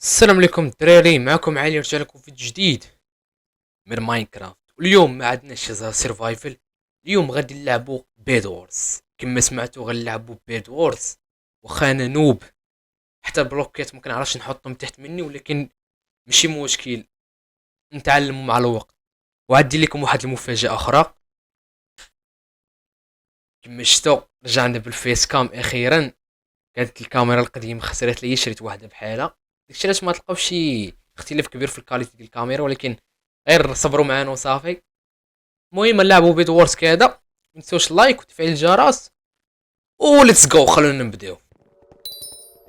السلام عليكم الدراري، معكم علي. رجع لكم فيديو جديد من ماينكرافت. واليوم ما عندناش سيرفايفل. اليوم غادي نلعبوا بيد وورز. كما سمعتوا غنلعبوا بيد وورز. واخا انا نوب، حتى البلوكات ما كنعرفش نحطهم تحت مني، ولكن ماشي مشكل، نتعلموا مع الوقت. وعندي لكم واحد المفاجاه اخرى. كما شفتوا رجعنا بالفيس كام اخيرا. كانت الكاميرا القديمه خسرت لي، شريت واحده بحالها. داكشي علاش ما تلقاوش شي اختلاف كبير في الكاليتي ديال الكاميرا، ولكن غير صبروا معانا وصافي. المهم نلعبوا بيت وورز كذا. متنسوش لايك وتفعيل الجرس. وليتس جو، خلونا نبداو.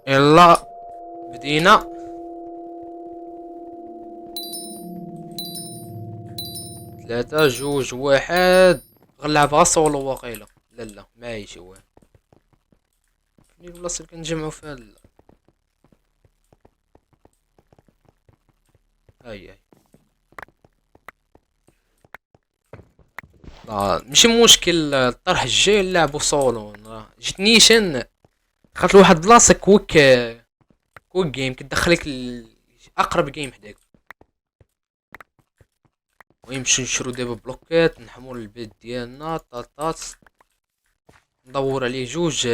يلا بدينا. 3 2 1. غنلعبها سولو واقيلا. لا لا معايا شي واحد. فين البلاصه اللي كنجمعوا فيها هاي هاي. ماشي مشكل، الطرح الجاي نلعبوا سولو. جيت نيشان دخلت لواحد البلاصه كويك جيم كتدخلك اقرب جيم حداك. ويمشي نشرو دابا بلوكات، نحمر البيت ديالنا طاطات، ندور عليه جوج.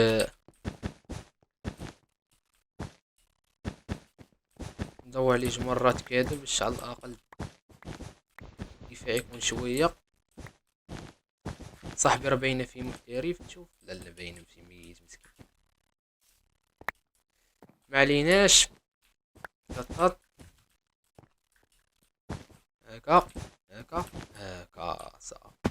ندور عليه جوج مرات كذا باش على الاقل الدفاع يكون شويه. صاحبي راه باينه فيه مفتري، نشوف. لا لا باينه فيه ميت مسكين. ما عليناش. طاطات. هكا هكا هكا صافي.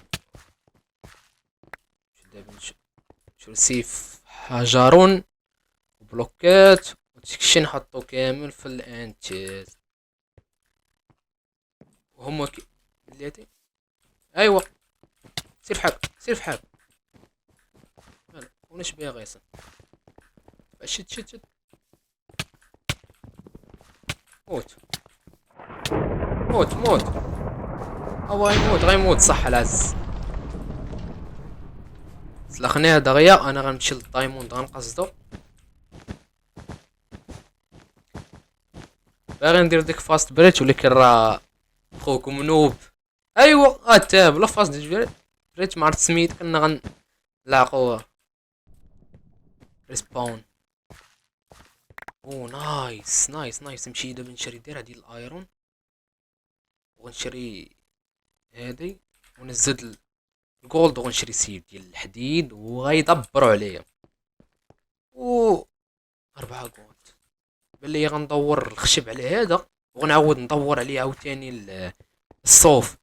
دابا نشرو سيف حجرون وبلوكات وداكشي نحطو كامل في الانتيز. وهما بلاتي. ايوا سير فحال سير فحال. مالك وناش باغي اصلا. شد شد شد. موت موت موت. هو غيموت غيموت صح العز. سلخناه دغيا. انا غنمشي للدايموند غنقصدو. باغي ندير ديك فاست بريتش، ولكن راه خوكم نوب. ايوا تاب لا فاست بريتش ما عرفت سميت. كنا غنلاقوه ريسباون. او نايس نايس نايس. نمشي دابا نشري دير هادي الايرون، ونشري هادي، ونزد الجولد، ونشري سيف ديال الحديد، وغيدبروا عليا. او 4 جولد. بلي غندور الخشب على هذا، وغنعاود ندور عليه عاوتاني الصوف،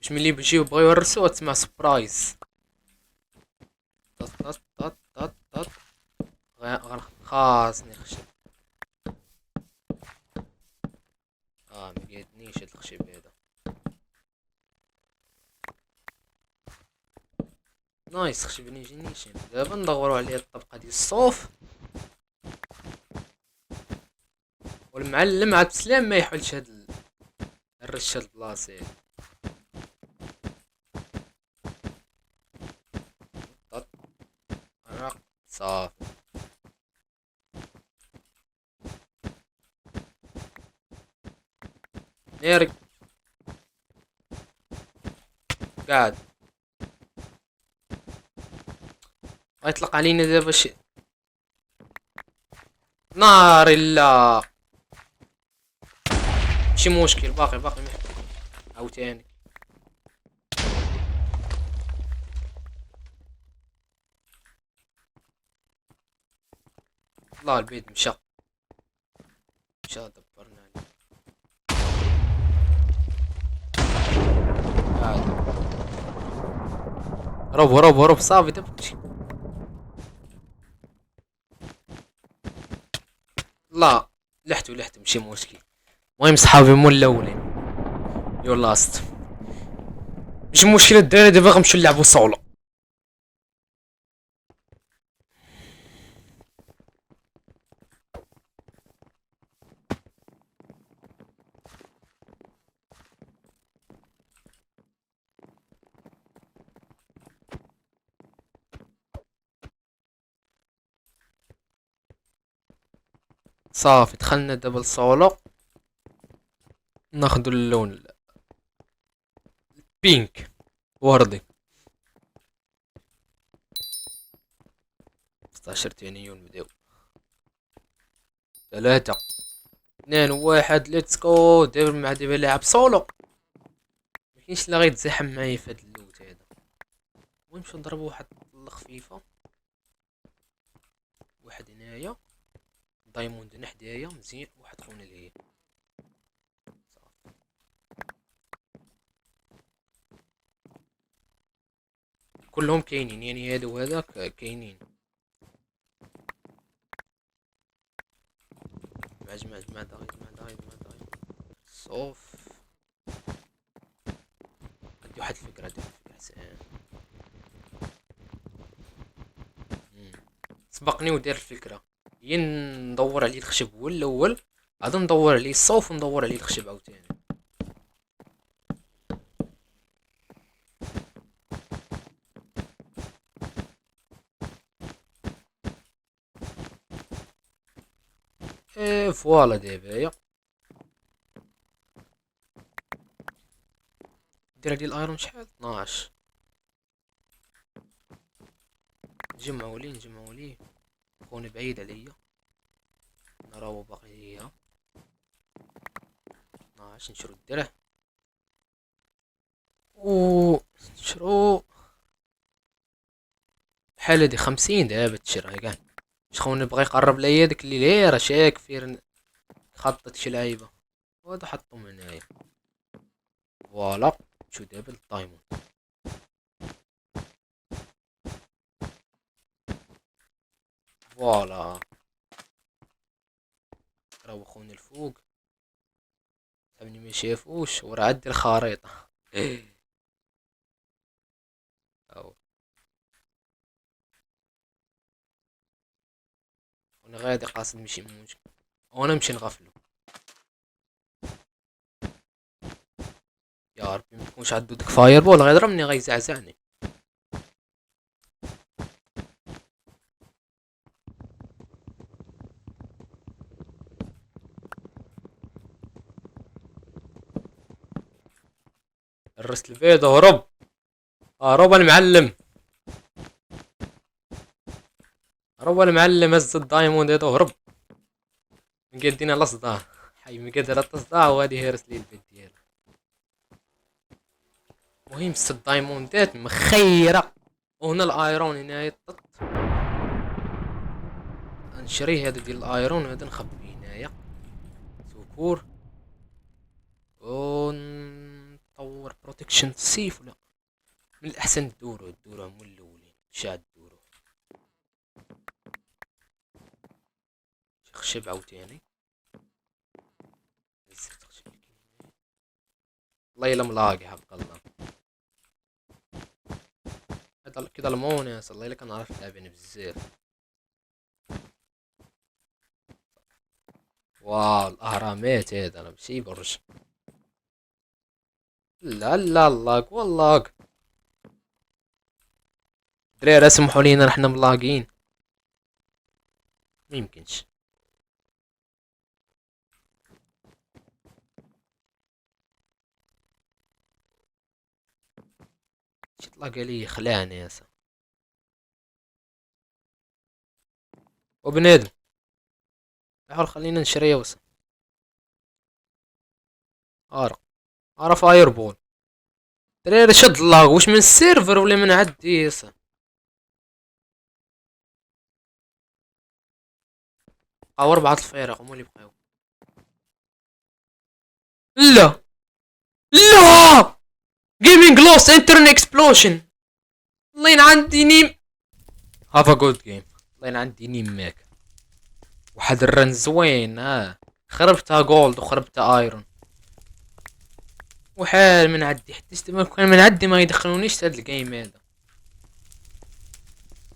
باش ملي بيجيو بغيو يرسوه تسمع سبرايز. طط طط طط طط طط. خاصني خشب. مقادنيش هاد الخشب هذا. نايس خشب نيجينيشن. دابا ندورو على الطبقة ديال الصوف. والمعلم عبد السلام ما يحولش هاد الرشه البلاصي. طط. رق. صافي. نيرك قاعد. غيطلق علينا دابا شي نار. الا ماشي مشكل، باقي محكي عاوتاني. الله البيت مشى دبرنا عليه. قاعد. هرب صافي دابا مشي. لا لحتو ماشي مشكل. المهم صحابي مو الاولين. يور لاست. مش مشكلة الدراري، دابا غنمشيو نلعبو صولو. صافي دخلنا دابا الصولو. ناخدو اللون بينك وردي. 16 تاني نبداو. 3 2 1 ليتس جو. دابا لاعب سولو. مكاينش اللي غيتزاحم معايا في هاد اللوت هذا. ونمشيو نضربو واحد الطلة خفيفة. واحد هنايا. دايموند هنا حدايا مزيان. واحد خونا لهيه. كلهم كاينين يعني هذا وهذاك كاينين. جمع داي صوف. عندي واحد الفكرة حسان. سبقني ودار الفكرة. هي ندور عليه الخشب هو الاول. عاد ندور عليه الصوف وندور عليه الخشب عاوتاني. فوالا دابا دير عليه الايرون شحال 12. نجمعو ليه خونا بعيد عليا. نراو باقي هي 12. نشرو الدرع و نشرو بحال هادي 50 دابا تشرا كاع. شكون بغى يقرب ليا داك اللي ليه راه شاك فير خطط شي لعيبه. وهذا حطهم هنايا. فوالا شو دابا الدايموند. فوالا راهو خونا الفوق. صاحبني ما شافوش وراه عندي الخريطه. أو. وانا غادي قاصد نمشي موت. وانا نمشي نغفلو. يا ربي ما تكونش عندو ديك فاير بول غيضربني غيزعزعني. الرست البيض هرب. هرب المعلم. هرب المعلم. هز الدايموند هذا هرب. مقدينا الصداع. حي مقدر الصداع وغادي هيرس لي البيت ديالو. المهم 6 دايموندات مخيره. وهنا الايرون هنايا طط. نشري هذا ديال الايرون هذا نخبيه هنايا. سكور. ونطور بروتكشن سيف ولا من الاحسن الدورو هما الاولين. شاد الدورو. خشب عاوتاني. والله الا ملاقي حق الله. هذا كذا المونس. الله الا كنعرف لاعبين بزاف. واو الاهرامات هذا انا ماشي برج. لا لاك والله. دراري سمحوا لينا رحنا ملاقين. ميمكنش. شي طلقة لي خلاني ياسا. وبنادم حاول خلينا نشري وسط. ارى فاير بول. دراري شد اللاغ واش من السيرفر ولا من عندي ياسا. بقاو 4 الفرق هما اللي بقاو. لا لا جيمنج لوس انترن اكسبلوشن. الله عندي نيم. هاف ا جود جيم. الله عندي نيم ماك. واحد الرن زوين خربتها جولد وخربتها ايرون. وحال من عدي حتى ما كان من عدي ما يدخلونيش هاد الجيم هذا.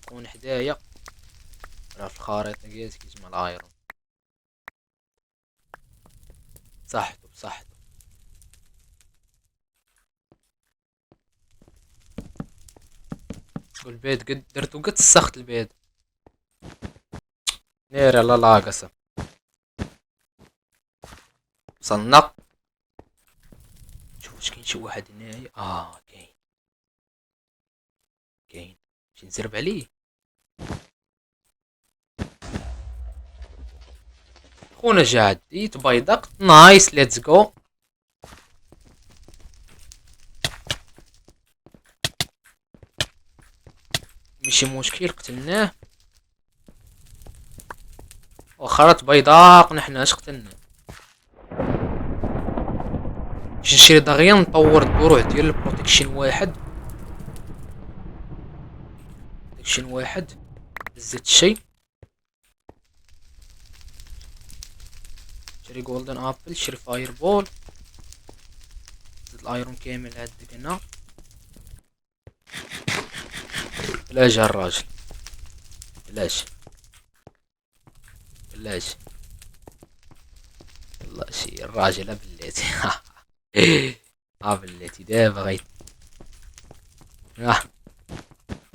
كون حدايا راه في الخريطة ديالتي كيجمع الايرون. بصحتو. والبيت قد درتو قد سخت البيت. نير على لاقصة. وصلنا. شوف واش كاين شي واحد هنايا. كاين نمشي نزرب عليه. خونا جا عديت بيضاق. نايس ليتس جو. ماشي مشكل قتلناه. وخرت بيضاق نحنا اش قتلنا. باش نشري دغيا نطور الدروع ديال البروتيكشن واحد. زدت الشي. شري جولدن ابل. شري فاير بول. زد الايرون كامل عندك هنا. لا جا الراجل. بلاش والله شي الراجل بليتي. بليتي دابا غيت.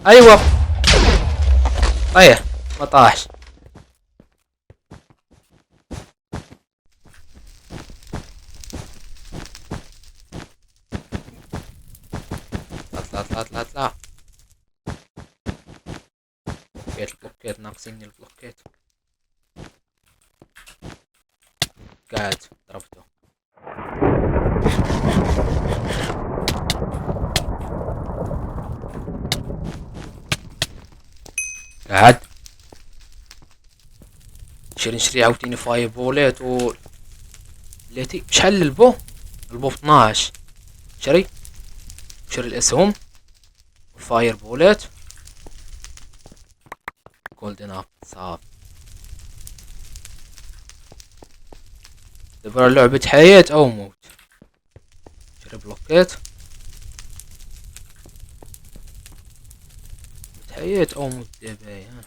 ايوا طيح ما طاحش. اطلع. البلوكات ناقصيني البلوكات. قاعد ضربته. قاعد نشري عاوتاني فاير بولات و بلاتي. شحال البو 12. شري الاسهم والفاير بولات. جولدن اب صافي. دابا لعبة حياة او موت. شري بلوكات. حياة او موت دابا.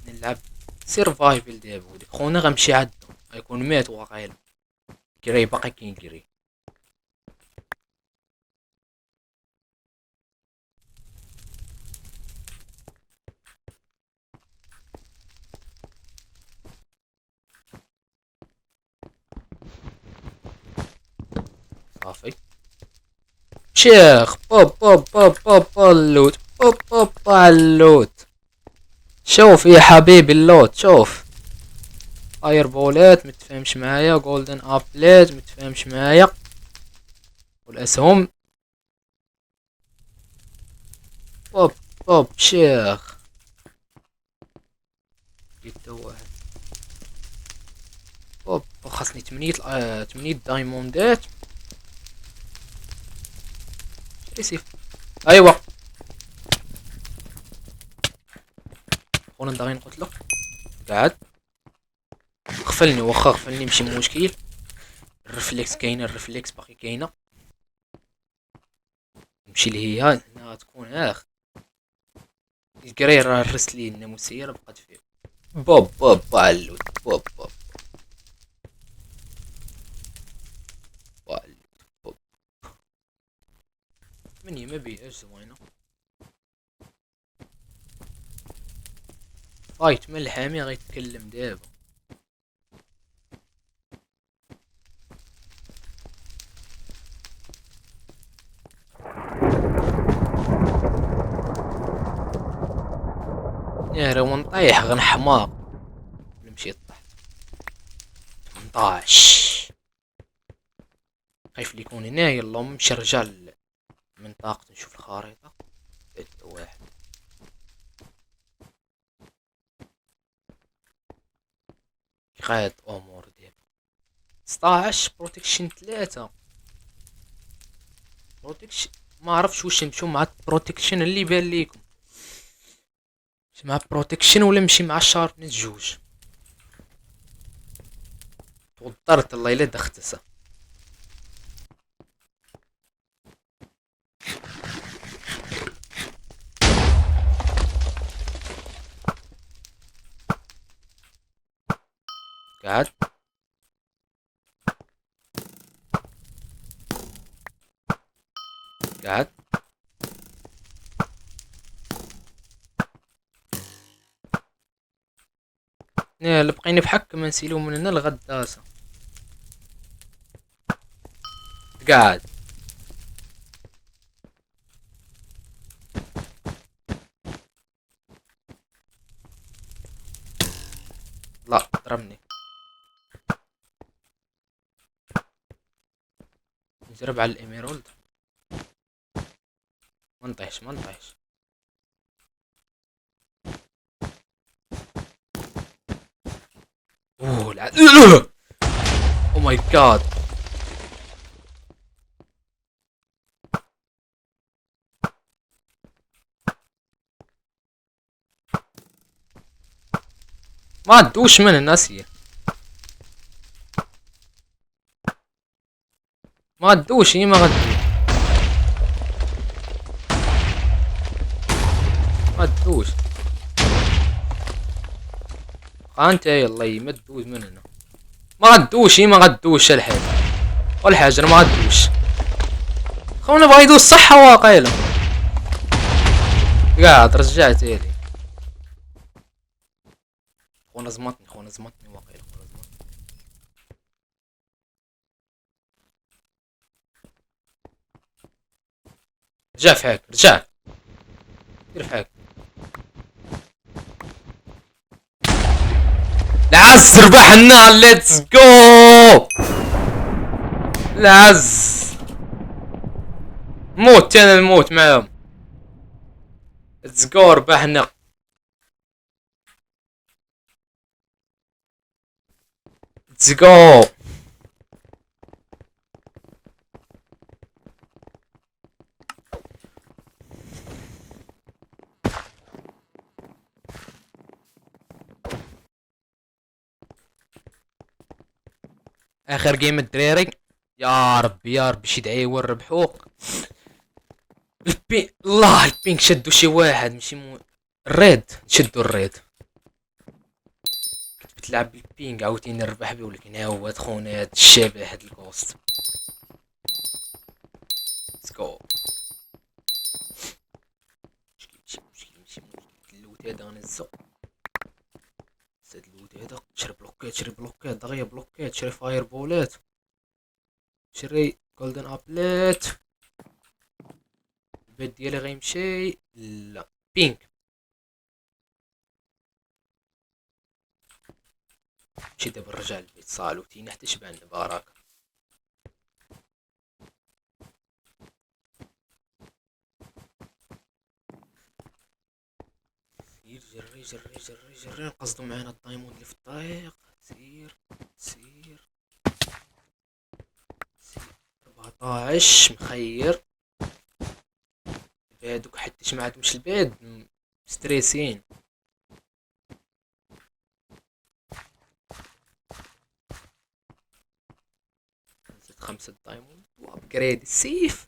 نلعب سيرفايفل دابا. وديك خونا غنمشي عندو غيكون مات واقيلا. كري باقي كاين كري. صافي شيخ. اللوت. اللوت. شوف يا حبيبي اللوت. شوف فاير بولات متفاهمش معايا. جولدن ابلات متفاهمش معايا. والاسهم شيخ. جيت واحد. خاصني 8 دايموندات. شري سيف. ايوا خونا باغي نقتلو. قاعد غفلني. واخا غفلني ماشي مشكل. الرفليكس كاينه. باقي كاينه. نمشي لهي هنا تكون الكري راه هرست لي الناموسيه راه بقات فيه. علوت. مني ما بيهاش زوينه. فايت من الحامي غيتكلم دابا. يا راه نطيح غنحماق. نمشي طحت. 18. خايف لي يكون هنايا. اللهم نمشي نرجع لمنطقة نشوف الخريطة. واحد قاد امور ديالو. 16 بروتكشن 3. بروتكشن ما عرفتش واش نمشيو مع البروتكشن اللي بان ليكم. نمشي مع بروتكشن ولا نمشي مع الشاربنس 2. توضرت الله الا دختسه. قاعد اللي بقينا بحك ما نسيلو من هنا الغداسه. قاعد. لا ضربني. نجرب على الإيميرالد. ما نطيحش ما نطيحش. اوه لا. او ماي جاد. ما تدوش من الناسية. ما تدوش هي ما غدوش. ما تدوش. انت يلا ما تدوش من هنا. ما غدوش هي ما غدوش الحاجة. والحاجة ما غدوش. خونا بغا يدوز صحة واقيلا. قاعد رجعت يلي. خونا زمطني واقيلا خونا زمطني. رجع فيك رجع. دير فيك. العز ربحنا ليتس جو. العز موت انا نموت معاهم. ليتس جو ربحنا. ليتس جو. اخر جيم الدراري. يا ربي يا ربي شي دعيوه نربحو. الله البينك شدو شي واحد ماشي الريد شدو الريد. كنت بتلعب بالبينك عاوتاني نربح بيه ولكن ها هو خونا هاد الشبح هاد الكوست. ليتس جو. مشكل اللوت هذا غنهزو. هاد اللوت هذا شري بلوكات دغيا بلوكات شري فاير بولات شري جولدن ابليت. البيت ديالي غيمشي لا بينك. مشي دابا نرجع للبيت صالوتينا حتى شبعنا بارك. جري نقصدو معانا الدايموند اللي في الطريق. سير 14 مخير. هادوك حتىش ما عندهمش البيض ستريسين. نزلت 5 دايموند وابجريد السيف.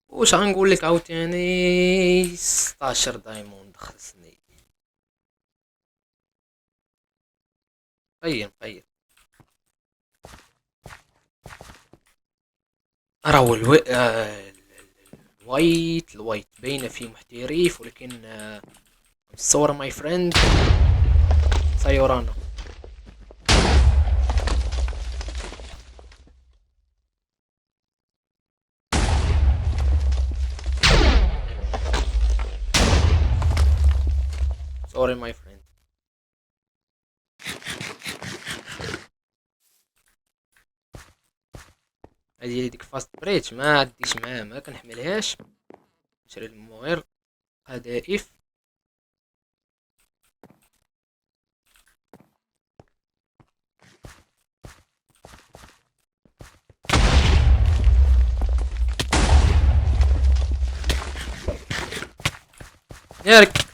واش غنقول لك عاوتاني 16 دايموند خلصني. مخير راهو الوايت باينه فيه محترف ولكن الصورة ماي فريند سايورانا. سوري ماي فريند. هادي ديك فاست بريتش ما عديش معاه ما كنحملهاش. نشري المغير قذائف. يارك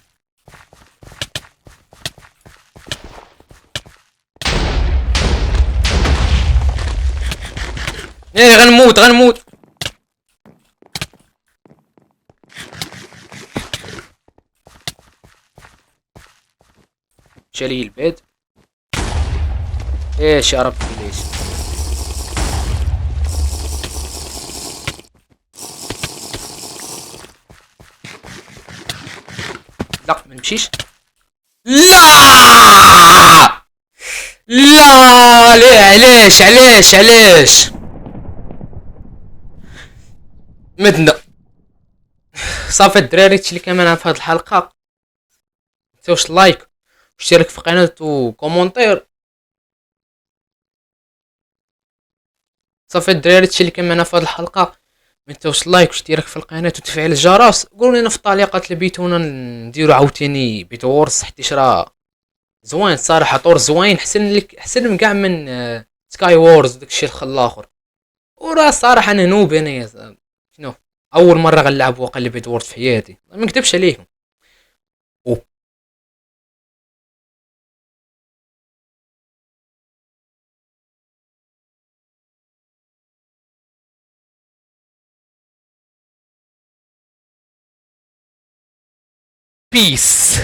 يا غنموت. شالي البيت. ايش يا ربي ليش. لا ما نمشيش. لا ليه علاش مدنا. صافي الدراري، هادشي اللي كان معنا في هاد الحلقه. متنساوش لايك واشتراك في القناه وكومونتير. صافي الدراري، هادشي اللي كان معنا في هاد الحلقه. ما تنساوش لايك واشتراك في القناه وتفعيل الجرس. قولوا لنا في التعليقات اللي بيتونا نديرو عاوتاني بيت وورس، حيت راه زوين الصراحه، طور زوين، احسن لك احسن من كاع من سكاي وورز داكشي الخلاخر. وراه الصراحه انا نوب انايا شنو، اول مره غنلعب واقع اللي بيت وورد في حياتي، ما نكذبش عليكم. بيس.